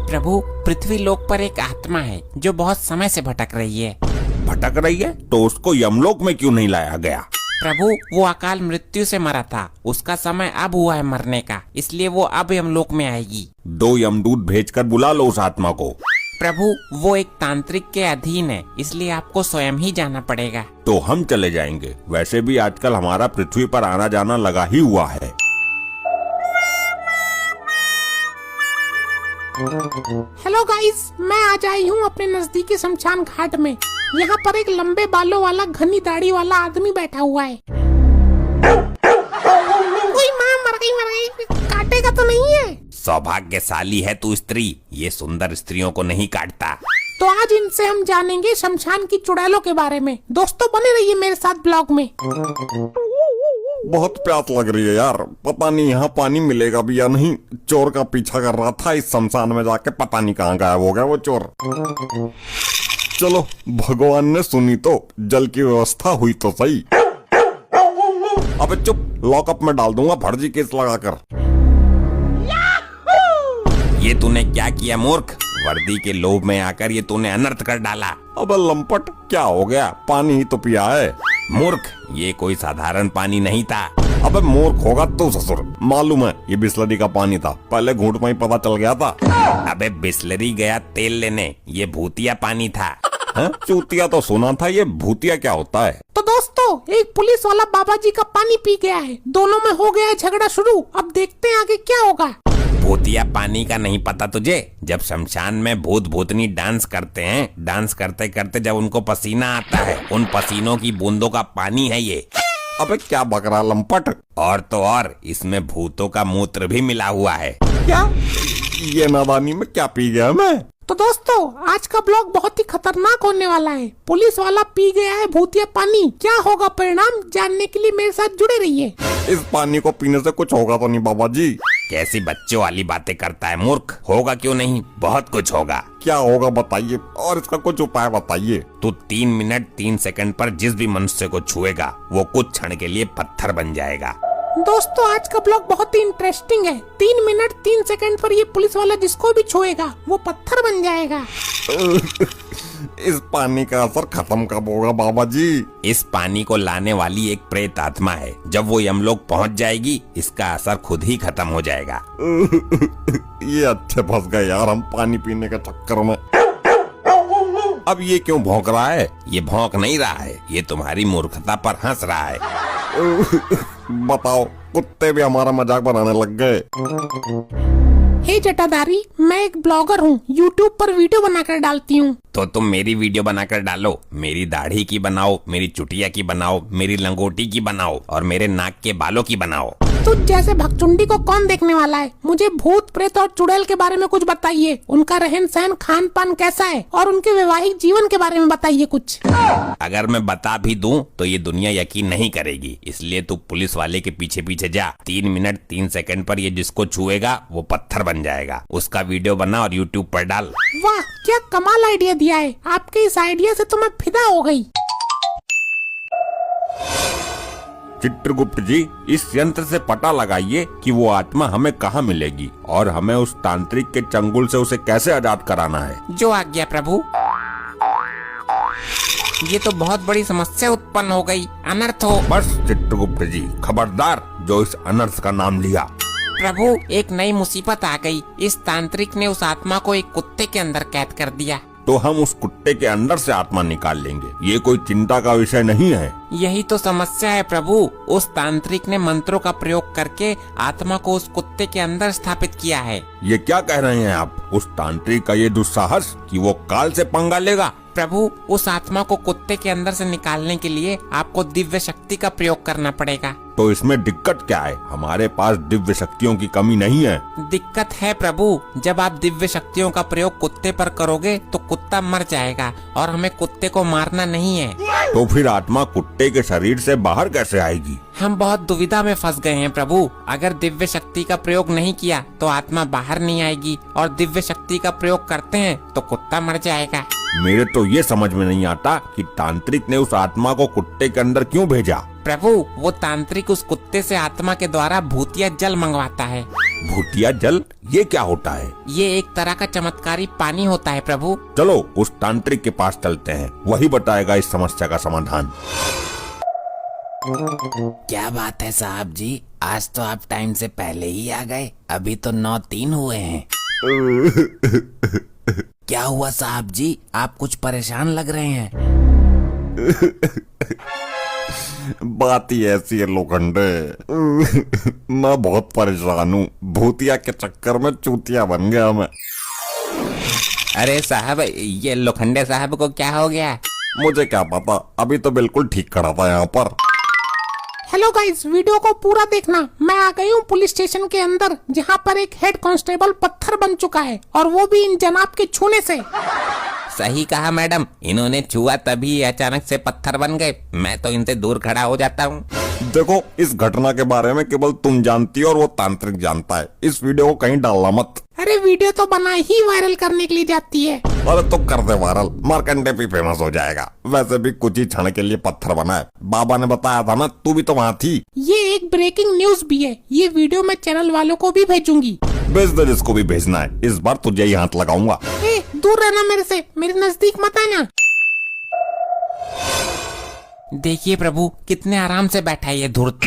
प्रभु, पृथ्वी लोक पर एक आत्मा है जो बहुत समय से भटक रही है। भटक रही है तो उसको यमलोक में क्यों नहीं लाया गया? प्रभु, वो अकाल मृत्यु से मरा था, उसका समय अब हुआ है मरने का, इसलिए वो अब यमलोक में आएगी। 2 यमदूत भेजकर बुला लो उस आत्मा को। प्रभु, वो एक तांत्रिक के अधीन है, इसलिए आपको स्वयं ही जाना पड़ेगा। तो हम चले जाएंगे, वैसे भी आजकल हमारा पृथ्वी पर आना जाना लगा ही हुआ है। हेलो गाइस, मैं आज आई हूँ अपने नजदीकी शमशान घाट में। यहाँ पर एक लंबे बालों वाला घनी दाढ़ी वाला आदमी बैठा हुआ है। कोई माँ मर गई, काटेगा तो नहीं है? सौभाग्यशाली है तू स्त्री, ये सुंदर स्त्रियों को नहीं काटता। तो आज इनसे हम जानेंगे शमशान की चुड़ैलों के बारे में। दोस्तों बने रहिए मेरे साथ ब्लॉग में। बहुत प्यास लग रही है यार, पता नहीं यहाँ पानी मिलेगा भी या नहीं। चोर का पीछा कर रहा था इस शमशान में जाके, पता नहीं कहाँ गायब हो गया वो चोर। चलो, भगवान ने सुनी तो जल की व्यवस्था हुई तो सही। अबे चुप, लॉकअप में डाल दूंगा फर्जी केस लगाकर। ये तूने क्या किया मूर्ख? वर्दी के लोभ में आकर ये तूने अनर्थ कर डाला। अबे लंपट, क्या हो गया? पानी ही तो पिया है। मूर्ख, ये कोई साधारण पानी नहीं था। अबे मूर्ख होगा तू ससुर, मालूम है ये बिस्लरी का पानी था, पहले घूंट में ही पता चल गया था। अबे बिस्लरी गया तेल लेने, ये भूतिया पानी था। चूतिया तो सुना था, ये भूतिया क्या होता है? तो दोस्तों, एक पुलिस वाला बाबा जी का पानी पी गया है, दोनों में हो गया है झगड़ा शुरू। अब देखते हैं आगे क्या होगा। भूतिया पानी का नहीं पता तुझे? जब शमशान में भूत भूतनी डांस करते हैं, डांस करते करते जब उनको पसीना आता है, उन पसीनों की बूंदों का पानी है ये। अबे क्या बकरा लंपट, और तो और इसमें भूतों का मूत्र भी मिला हुआ है। क्या? ये नादानी में क्या पी गया मैं? तो दोस्तों, आज का ब्लॉग बहुत ही खतरनाक होने वाला है। पुलिस वाला पी गया है भूतिया पानी, क्या होगा परिणाम जानने के लिए मेरे साथ जुड़े रहिए। इस पानी को पीने से कुछ होगा तो नहीं बाबा जी? कैसी बच्चों वाली बातें करता है मूर्ख, होगा क्यों नहीं, बहुत कुछ होगा। क्या होगा बताइए, और इसका कुछ उपाय बताइए। तू 3 मिनट 3 सेकंड पर जिस भी मनुष्य को छुएगा वो कुछ क्षण के लिए पत्थर बन जाएगा। दोस्तों, आज का ब्लॉग बहुत ही इंटरेस्टिंग है। 3 मिनट 3 सेकंड पर ये पुलिस वाला जिसको भी छुएगा वो पत्थर बन जाएगा। इस पानी का असर खत्म कब होगा बाबा जी? इस पानी को लाने वाली एक प्रेत आत्मा है, जब वो यमलोक पहुंच जाएगी इसका असर खुद ही खत्म हो जाएगा। ये अच्छे फंस गए यार हम पानी पीने के चक्कर में। अब ये क्यों भौंक रहा है? ये भौंक नहीं रहा है, ये तुम्हारी मूर्खता पर हंस रहा है। बताओ, कुत्ते भी हमारा मजाक बनाने लग गए। हे जटाधारी, मैं एक ब्लॉगर हूँ, यूट्यूब पर वीडियो बनाकर डालती हूँ। तो तुम मेरी वीडियो बनाकर डालो, मेरी दाढ़ी की बनाओ, मेरी चुटिया की बनाओ, मेरी लंगोटी की बनाओ और मेरे नाक के बालों की बनाओ। तुझ जैसे भगचुंडी को कौन देखने वाला है? मुझे भूत प्रेत और चुड़ैल के बारे में कुछ बताइए। उनका रहन सहन खान पान कैसा है और उनके वैवाहिक जीवन के बारे में बताइए कुछ। अगर मैं बता भी दूं तो ये दुनिया यकीन नहीं करेगी, इसलिए तू पुलिस वाले के पीछे पीछे जा। 3 मिनट 3 सेकंड पर ये जिसको छुएगा वो पत्थर बन जाएगा। उसका वीडियो बना और यूट्यूब पर डाल। वाह, क्या कमाल आइडिया दिया है। आपके इस आइडिया से तो मैं फिदा हो गई। चित्रगुप्त जी, इस यंत्र से पता लगाइए कि वो आत्मा हमें कहाँ मिलेगी और हमें उस तांत्रिक के चंगुल से उसे कैसे आजाद कराना है। जो आज्ञा प्रभु। ये तो बहुत बड़ी समस्या उत्पन्न हो गई, अनर्थ हो। बस चित्रगुप्त जी, खबरदार जो इस अनर्थ का नाम लिया। प्रभु, एक नई मुसीबत आ गई। इस तांत्रिक ने उस आत्मा को एक कुत्ते के अंदर कैद कर दिया। तो हम उस कुत्ते के अंदर से आत्मा निकाल लेंगे, ये कोई चिंता का विषय नहीं है। यही तो समस्या है प्रभु। उस तांत्रिक ने मंत्रों का प्रयोग करके आत्मा को उस कुत्ते के अंदर स्थापित किया है। ये क्या कह रहे हैं आप? उस तांत्रिक का ये दुस्साहस कि वो काल से पंगा लेगा। प्रभु, उस आत्मा को कुत्ते के अंदर से निकालने के लिए आपको दिव्य शक्ति का प्रयोग करना पड़ेगा। तो इसमें दिक्कत क्या है? हमारे पास दिव्य शक्तियों की कमी नहीं है। दिक्कत है प्रभु, जब आप दिव्य शक्तियों का प्रयोग कुत्ते पर करोगे तो कुत्ता मर जाएगा और हमें कुत्ते को मारना नहीं है। तो फिर आत्मा कुत्ते के शरीर से बाहर कैसे आएगी? हम बहुत दुविधा में फंस गए हैं प्रभु। अगर दिव्य शक्ति का प्रयोग नहीं किया तो आत्मा बाहर नहीं आएगी और दिव्य शक्ति का प्रयोग करते हैं तो कुत्ता मर जाएगा। मेरे तो ये समझ में नहीं आता कि तांत्रिक ने उस आत्मा को कुत्ते के अंदर क्यों भेजा। प्रभु वो तांत्रिक उस कुत्ते से आत्मा के द्वारा भूतिया जल मंगवाता है। भूतिया जल, ये क्या होता है? ये एक तरह का चमत्कारी पानी होता है प्रभु। चलो उस तांत्रिक के पास चलते हैं, वही बताएगा इस समस्या का समाधान। क्या बात है साहब जी, आज तो आप टाइम से पहले ही आ गए। अभी तो 9:03 हुए हैं। क्या हुआ साहब जी, आप कुछ परेशान लग रहे हैं। बात ही ऐसी है लोखंडे, मैं बहुत परेशान हूँ। भूतिया के चक्कर में चूतिया बन गया मैं। अरे साहब, ये लोखंडे साहब को क्या हो गया? मुझे क्या पता, अभी तो बिल्कुल ठीक खड़ा था यहाँ पर। हेलो गाइस, वीडियो को पूरा देखना। मैं आ गई हूँ पुलिस स्टेशन के अंदर, जहाँ पर एक हेड कांस्टेबल पत्थर बन चुका है, और वो भी इन जनाब के छूने से। सही कहा मैडम, इन्होंने छुआ तभी अचानक से पत्थर बन गए। मैं तो इनसे दूर खड़ा हो जाता हूँ। देखो, इस घटना के बारे में केवल तुम जानती हो और वो तांत्रिक जानता है। इस वीडियो को कहीं डालना मत। अरे वीडियो तो बना ही वायरल करने के लिए जाती है। अरे तो कर दे वायरल, मार्कंडे भी फेमस हो जाएगा। वैसे भी कुछ ही क्षण के लिए पत्थर बना है, बाबा ने बताया था ना, तू भी तो वहाँ थी। ये एक ब्रेकिंग न्यूज भी है। ये वीडियो मैं चैनल वालों को भी भेजूंगी। भेज दे जिसको भी भेजना है, इस बार तुझे ही हाथ लगाऊंगा। दूर रहना मेरे से, मेरे नजदीक मत आना। देखिए प्रभु, कितने आराम से बैठा है ये धूर्त।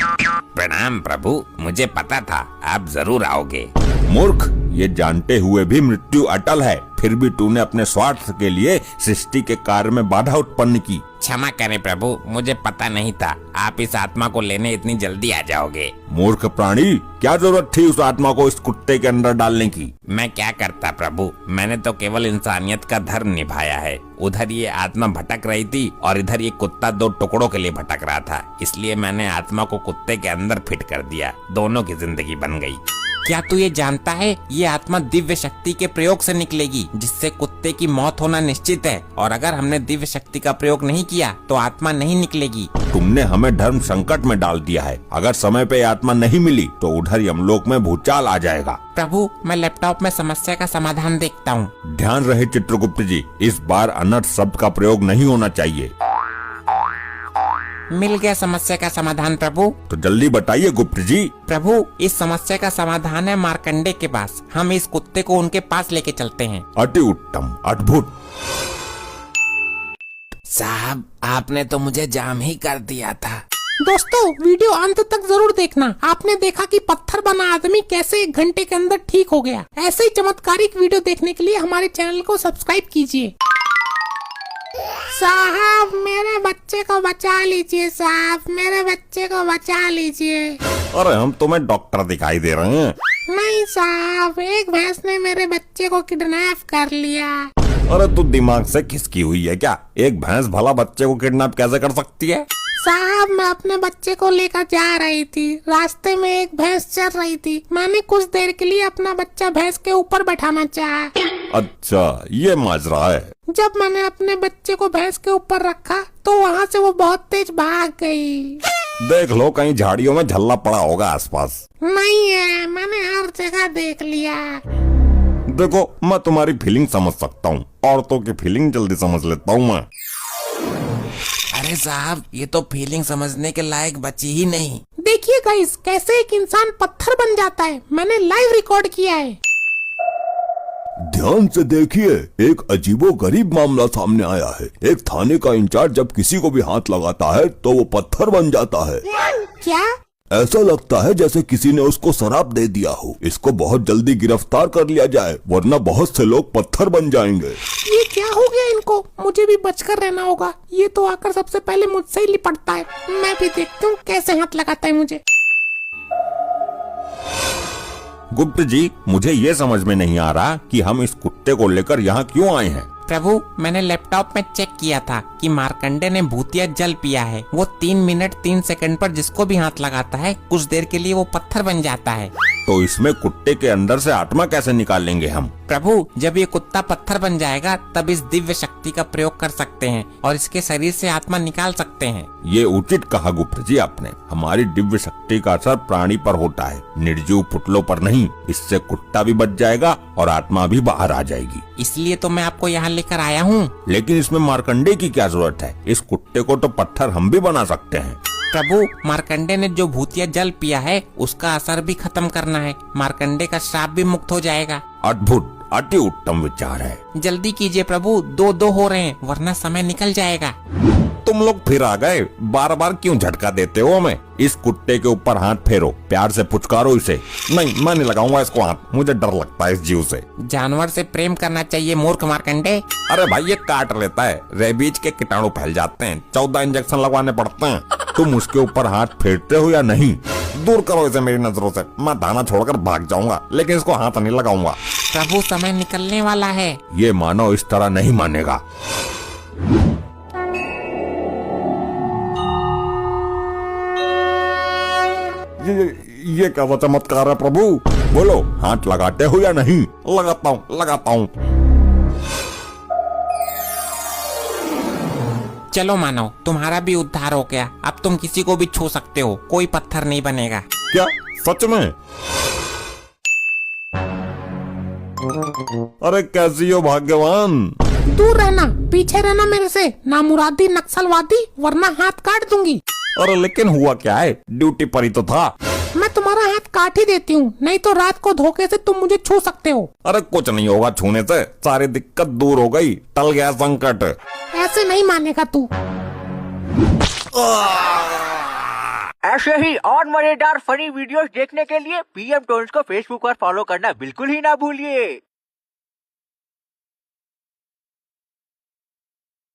प्रणाम प्रभु, मुझे पता था आप जरूर आओगे। मूर्ख, ये जानते हुए भी मृत्यु अटल है, फिर भी तूने अपने स्वार्थ के लिए सृष्टि के कार्य में बाधा उत्पन्न की। क्षमा करें प्रभु, मुझे पता नहीं था आप इस आत्मा को लेने इतनी जल्दी आ जाओगे। मूर्ख प्राणी, क्या जरूरत थी उस आत्मा को इस कुत्ते के अंदर डालने की? मैं क्या करता प्रभु, मैंने तो केवल इंसानियत का धर्म निभाया है। उधर ये आत्मा भटक रही थी और इधर ये कुत्ता दो टुकड़ों के लिए भटक रहा था, इसलिए मैंने आत्मा को कुत्ते के अंदर फिट कर दिया। दोनों की जिंदगी बन गई। क्या तू ये जानता है, ये आत्मा दिव्य शक्ति के प्रयोग से निकलेगी, जिससे कुत्ते की मौत होना निश्चित है। और अगर हमने दिव्य शक्ति का प्रयोग नहीं किया तो आत्मा नहीं निकलेगी। तुमने हमें धर्म संकट में डाल दिया है। अगर समय पे आत्मा नहीं मिली तो उधर यमलोक में भूचाल आ जाएगा। प्रभु, मैं लैपटॉप में समस्या का समाधान देखता हूँ। ध्यान रहे चित्रगुप्त जी, इस बार अनर्थ शब्द का प्रयोग नहीं होना चाहिए। मिल गया समस्या का समाधान प्रभु। तो जल्दी बताइए गुप्त जी। प्रभु, इस समस्या का समाधान है मार्कंडे के पास। हम इस कुत्ते को उनके पास लेके चलते हैं। अति उत्तम, अद्भुत। साहब, आपने तो मुझे जाम ही कर दिया था। दोस्तों, वीडियो अंत तक जरूर देखना। आपने देखा कि पत्थर बना आदमी कैसे 1 घंटे के अंदर ठीक हो गया। ऐसे ही चमत्कारिक वीडियो देखने के लिए हमारे चैनल को सब्सक्राइब कीजिए। साहब, मेरे बच्चे को बचा लीजिए। साहब, मेरे बच्चे को बचा लीजिए। अरे हम तुम्हें डॉक्टर दिखाई दे रहे हैं। नहीं साहब, एक भैंस ने मेरे बच्चे को किडनैप कर लिया। अरे तू दिमाग से खिसकी हुई है क्या? एक भैंस भला बच्चे को किडनैप कैसे कर सकती है? साहब, मैं अपने बच्चे को लेकर जा रही थी। रास्ते में एक भैंस चल रही थी। मैंने कुछ देर के लिए अपना बच्चा भैंस के ऊपर बैठाना चाहा। अच्छा, ये माजरा है। जब मैंने अपने बच्चे को भैंस के ऊपर रखा तो वहाँ से वो बहुत तेज भाग गई। देख लो, कहीं झाड़ियों में झल्ला पड़ा होगा आसपास। नहीं है, मैंने हर जगह देख लिया। देखो, मैं तुम्हारी फीलिंग समझ सकता हूँ। औरतों की फीलिंग जल्दी समझ लेता हूँ मैं। अरे साहब, ये तो फीलिंग समझने के लायक बची ही नहीं। देखिए गाइस, कैसे एक इंसान पत्थर बन जाता है। मैंने लाइव रिकॉर्ड किया है। ध्यान से देखिए, एक अजीबोगरीब मामला सामने आया है। एक थाने का इंचार्ज जब किसी को भी हाथ लगाता है तो वो पत्थर बन जाता है। क्या? ऐसा लगता है जैसे किसी ने उसको शराब दे दिया हो। इसको बहुत जल्दी गिरफ्तार कर लिया जाए, वरना बहुत से लोग पत्थर बन जाएंगे। ये क्या हो गया इनको? मुझे भी बचकर रहना होगा। ये तो आकर सबसे पहले मुझसे ही लिपटता है। मैं भी देखती हूँ कैसे हाथ लगाता है मुझे। गुप्त जी, मुझे ये समझ में नहीं आ रहा कि हम इस कुत्ते को लेकर यहाँ क्यों आए हैं। प्रभु, मैंने लैपटॉप में चेक किया था कि मार्कंडे ने भूतिया जल पिया है। वो 3 मिनट 3 सेकंड पर जिसको भी हाथ लगाता है कुछ देर के लिए वो पत्थर बन जाता है। तो इसमें कुत्ते के अंदर से आत्मा कैसे निकालेंगे हम? प्रभु, जब ये कुत्ता पत्थर बन जाएगा तब इस दिव्य शक्ति का प्रयोग कर सकते हैं और इसके शरीर से आत्मा निकाल सकते हैं। ये उचित कहा गुप्त जी आपने। हमारी दिव्य शक्ति का असर प्राणी पर होता है, निर्जीव पुतलों पर नहीं। इससे कुत्ता भी बच जाएगा और आत्मा भी बाहर आ जाएगी। इसलिए तो मैं आपको यहाँ लेकर आया हूँ। लेकिन इसमें मार्कंडे की क्या जरूरत है? इस कुत्ते को तो पत्थर हम भी बना सकते हैं। प्रभु, मार्कंडे ने जो भूतिया जल पिया है उसका असर भी खत्म करना है। मार्कंडे का श्राप भी मुक्त हो जाएगा। अद्भुत, अति उत्तम विचार है। जल्दी कीजिए प्रभु, 2-2 हो रहे हैं वरना समय निकल जाएगा। तुम लोग फिर आ गए। बार बार क्यों झटका देते हो हमें? इस कुत्ते के ऊपर हाथ फेरो, प्यार से पुचकारो इसे। नहीं, मैं नहीं लगाऊंगा इसको हाथ, मुझे डर लगता है इस जीव से। जानवर से प्रेम करना चाहिए मूर्ख मार्कंडे। अरे भाई, ये काट लेता है, रेबीज के कीटाणु फैल जाते हैं, 14 इंजेक्शन लगवाने पड़ते हैं। तुम उसके ऊपर हाथ फेरते हो या नहीं? दूर करो इसे मेरी नजरों से। मैं दाना छोड़कर भाग जाऊंगा, लेकिन इसको हाथ नहीं लगाऊंगा। प्रभु, समय निकलने वाला है। ये मानव इस तरह नहीं मानेगा। ये क्या चमत्कार है प्रभु? बोलो, हाथ लगाते हो या नहीं? लगाता हूँ, लगाता हूँ। चलो मानव, तुम्हारा भी उद्धार हो गया। अब तुम किसी को भी छू सकते हो, कोई पत्थर नहीं बनेगा। क्या सच में? अरे कैसी हो भाग्यवान। दूर रहना, पीछे रहना मेरे से, नामुरादी नक्सलवादी, वरना हाथ काट दूंगी। अरे लेकिन हुआ क्या है? ड्यूटी पर ही तो था। मैं तुम्हारा हाथ काट ही देती हूँ, नहीं तो रात को धोखे से तुम मुझे छू सकते हो। अरे कुछ नहीं होगा छूने से, सारी दिक्कत दूर हो गई, टल गया संकट। ऐसे नहीं मानेगा तू। ऐसे ही और मजेदार फनी वीडियोस देखने के लिए पीएम टोन्स को फेसबुक पर फॉलो करना बिल्कुल ही ना भूलिए।